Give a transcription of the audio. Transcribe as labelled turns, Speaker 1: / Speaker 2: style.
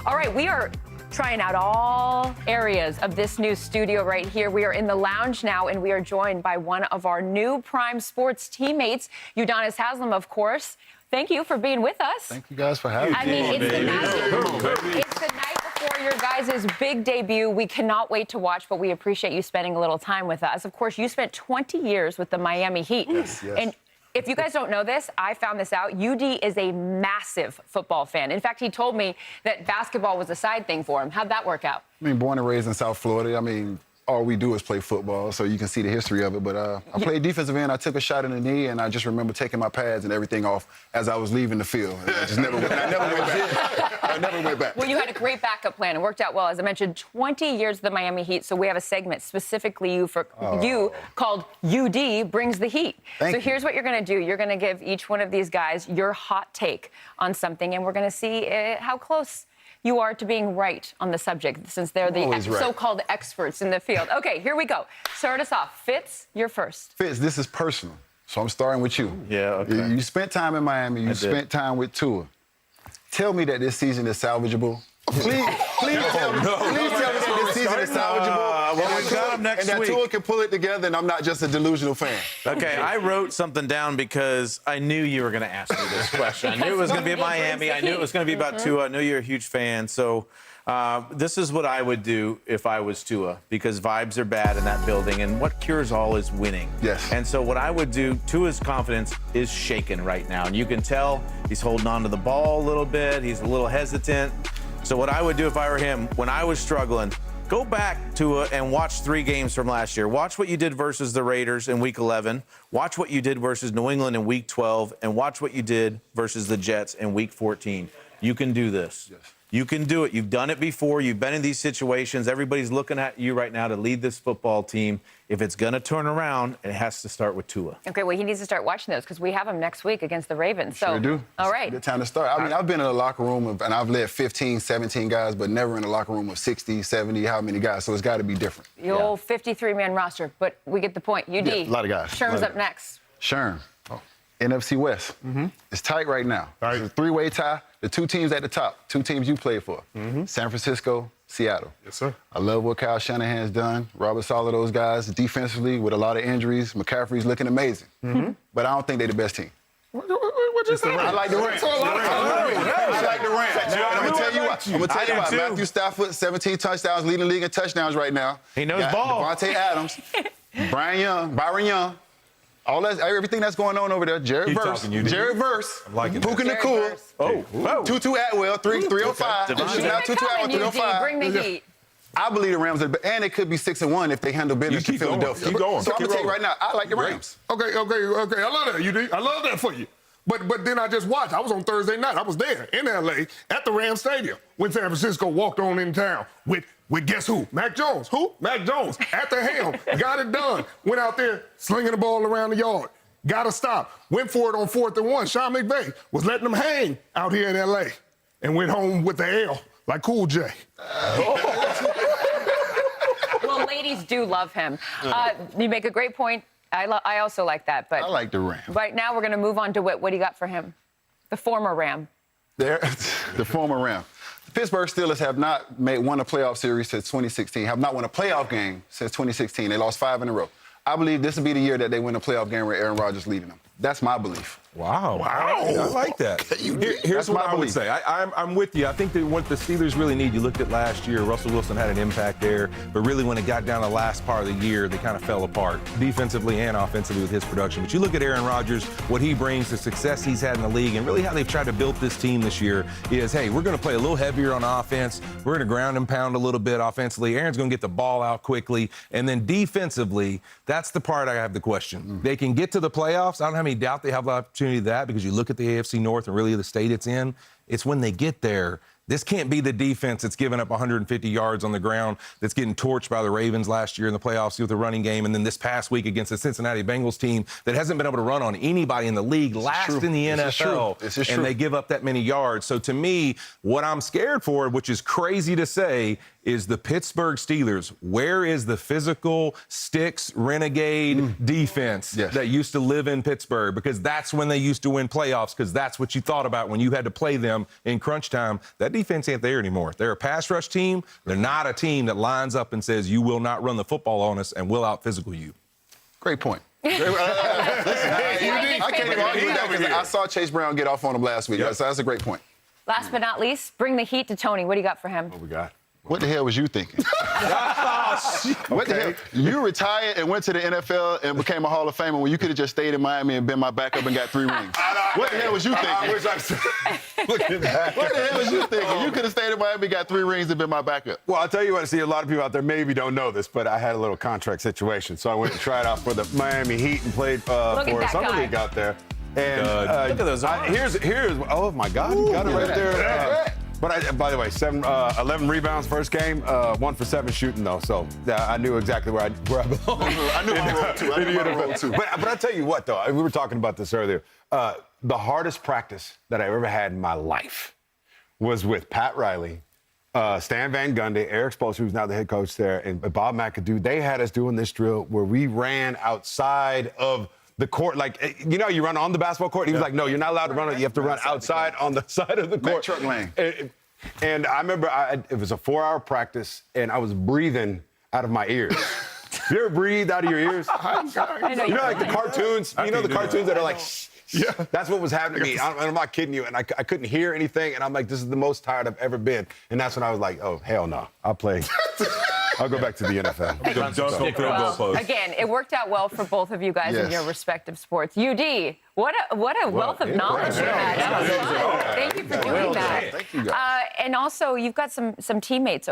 Speaker 1: All right, we are trying out all areas of this new studio right here. We are in the lounge now, and we are joined by one of our new Prime Sports teammates, Udonis Haslem, of course. Thank you for being with us.
Speaker 2: Thank you guys for having me.
Speaker 1: I mean, it's the night before your guys' big debut. We cannot wait to watch, but we appreciate you spending a little time with us. Of course, you spent 20 years with the Miami Heat.
Speaker 2: Yes.
Speaker 1: And if you guys don't know this, I found this out. UD is a massive football fan. In fact, he told me that basketball was a side thing for him. How'd that work out?
Speaker 2: I mean, born and raised in South Florida. I mean, all we do is play football, so you can see the history of it. But I played defensive end. I took a shot in the knee, and I just remember taking my pads and everything off as I was leaving the field. And I just never went back. I never went back.
Speaker 1: Well, you had a great backup plan. It worked out well. As I mentioned, 20 years of the Miami Heat, so we have a segment specifically you called UD Brings the Heat.
Speaker 2: Thank you.
Speaker 1: Here's what you're going to do. You're going to give each one of these guys your hot take on something, and we're going to see how close you are to being right on the subject, since they're the so-called experts in the field. Okay, here we go. Start us off. Fitz, you're first.
Speaker 2: Fitz, this is personal, so I'm starting with you.
Speaker 3: Yeah, okay.
Speaker 2: You spent time in Miami. You spent time with Tua. Tell me that this season is salvageable. Please tell me that this season is salvageable.
Speaker 3: We got him next
Speaker 2: and
Speaker 3: week.
Speaker 2: that Tua can pull it together, and I'm not just a delusional fan.
Speaker 3: Okay, I wrote something down because I knew you were going to ask me this question. I knew it was going to be Miami. I knew it was going to be about Tua. I knew you're a huge fan. So this is what I would do if I was Tua, because vibes are bad in that building, and what cures all is winning.
Speaker 2: Yes.
Speaker 3: And so what I would do, Tua's confidence is shaken right now, and you can tell he's holding on to the ball a little bit. He's a little hesitant. So what I would do if I were him, when I was struggling, go back to and watch 3 games from last year. Watch what you did versus the Raiders in Week 11. Watch what you did versus New England in Week 12. And watch what you did versus the Jets in Week 14. You can do this.
Speaker 2: Yes.
Speaker 3: You can do it. You've done it before. You've been in these situations. Everybody's looking at you right now to lead this football team. If it's going to turn around, it has to start with Tua.
Speaker 1: Okay, well, he needs to start watching those because we have him next week against the Ravens. So,
Speaker 2: Sure do.
Speaker 1: All right.
Speaker 2: Good time to start. I mean, I've been in a locker room, and I've led 15, 17 guys, but never in a locker room of 60, 70, how many guys. So it's got to be different.
Speaker 1: The old 53-man roster, but we get the point. UD.
Speaker 2: Yeah, a lot of guys.
Speaker 1: Sherm's up next.
Speaker 2: Sherm. NFC West. It's tight right now. It's a 3-way tie. The 2 teams at the top, 2 teams you played for. San Francisco, Seattle.
Speaker 4: Yes, sir.
Speaker 2: I love what Kyle Shanahan's done. Robert Saleh, those guys, defensively with a lot of injuries. McCaffrey's looking amazing. But I don't think they're the best team.
Speaker 4: What you say?
Speaker 2: I like the Rams. I like the Rams. I'm going to tell you what. I'm going to tell you why. Matthew Stafford, 17 touchdowns, leading the league in touchdowns right now.
Speaker 3: He knows ball.
Speaker 2: Devontae Adams, Byron Young. Everything that's going on over there. Jared Verse.
Speaker 4: I'm liking
Speaker 2: Puka Nacua. Tutu Atwell, 305.
Speaker 1: Now
Speaker 2: Tutu Atwell, 305.
Speaker 1: Bring the heat.
Speaker 2: I believe the Rams, and it could be 6-1 if they handle business in Philadelphia.
Speaker 4: Keep going.
Speaker 2: So I'm going to tell you right now, I like the Rams.
Speaker 4: Okay. I love that, UD. I love that for you. But then I just watched. I was on Thursday night. I was there in L.A. at the Rams Stadium when San Francisco walked on in town with guess who? Mac Jones. Who? Mac Jones at the helm. Got it done. Went out there slinging the ball around the yard. Got to stop. Went for it on 4th and 1. Sean McVay was letting them hang out here in L.A. and went home with the L like Cool J.
Speaker 1: Well, ladies do love him. You make a great point. I also like that. But
Speaker 2: I like the Rams.
Speaker 1: Right now, we're going to move on to Whit. What do you got for him? The former Ram.
Speaker 2: The former Ram. The Pittsburgh Steelers have not won a playoff series since 2016, have not won a playoff game since 2016. They lost 5 in a row. I believe this will be the year that they win a playoff game with Aaron Rodgers leading them. That's my belief.
Speaker 5: Wow. I like that. Here's what I would say. I'm with you. I think that what the Steelers really need, you looked at last year, Russell Wilson had an impact there, but really when it got down to the last part of the year, they kind of fell apart, defensively and offensively with his production. But you look at Aaron Rodgers, what he brings, the success he's had in the league, and really how they've tried to build this team this year is, hey, we're going to play a little heavier on offense. We're going to ground and pound a little bit offensively. Aaron's going to get the ball out quickly. And then defensively, that's the part I have the question. They can get to the playoffs. I don't have any doubt they have the opportunity of that because you look at the AFC North and really the state it's in. It's when they get there. This can't be the defense that's giving up 150 yards on the ground, that's getting torched by the Ravens last year in the playoffs with the running game, and then this past week against the Cincinnati Bengals team that hasn't been able to run on anybody in the league, last in the NFL, and they give up that many yards. So to me, what I'm scared for, which is crazy to say, is the Pittsburgh Steelers. Where is the physical, sticks, renegade defense that used to live in Pittsburgh? Because that's when they used to win playoffs, because that's what you thought about when you had to play them in crunch time. That defense ain't there anymore. They're a pass rush team. They're not a team that lines up and says, you will not run the football on us and we'll out-physical you.
Speaker 2: Great point. Listen, I can't even argue with that because I saw Chase Brown get off on him last week. So that's a great point.
Speaker 1: Last but not least, bring the heat to Tony. What do you got for him?
Speaker 6: What we got?
Speaker 2: What the hell was you thinking? What the hell? You retired and went to the NFL and became a Hall of Famer when you could have just stayed in Miami and been my backup and got 3 rings. What the hell was you thinking?
Speaker 6: I wish I looking back.
Speaker 2: What the hell was you thinking? You could have stayed in Miami and got 3 rings and been my backup.
Speaker 6: Well, I'll tell you what, I see a lot of people out there maybe don't know this, but I had a little contract situation. So I went and tried out for the Miami Heat and played for a summer league out there. And
Speaker 3: look at those arms.
Speaker 6: Here's oh my God, you got it right there. But by the way, 11 rebounds first game, 1 for 7 shooting though. So I knew exactly where I belong.
Speaker 2: I knew my role too. I knew my role too.
Speaker 6: But I tell you what though, we were talking about this earlier. The hardest practice that I ever had in my life was with Pat Riley, Stan Van Gundy, Eric Spoelstra, who's now the head coach there, and Bob McAdoo. They had us doing this drill where we ran outside of the court, like, you know, you run on the basketball court. He was like, no, you're not allowed to run it. You have to run outside on the side of the court.
Speaker 2: Truck lane.
Speaker 6: And I remember it was a 4-hour practice, and I was breathing out of my ears. You ever breathe out of your ears? You know, like the cartoons. You know the cartoons that are like, yeah. That's what was happening to me. I'm not kidding you. And I couldn't hear anything. And I'm like, this is the most tired I've ever been. And that's when I was like, oh, hell no. I'll go back to the NFL.
Speaker 1: Well, again, it worked out well for both of you guys in your respective sports. UD, what a wealth of knowledge you had. That was fun. Thank you for doing that.
Speaker 2: Thank you guys.
Speaker 1: And also, you've got some teammates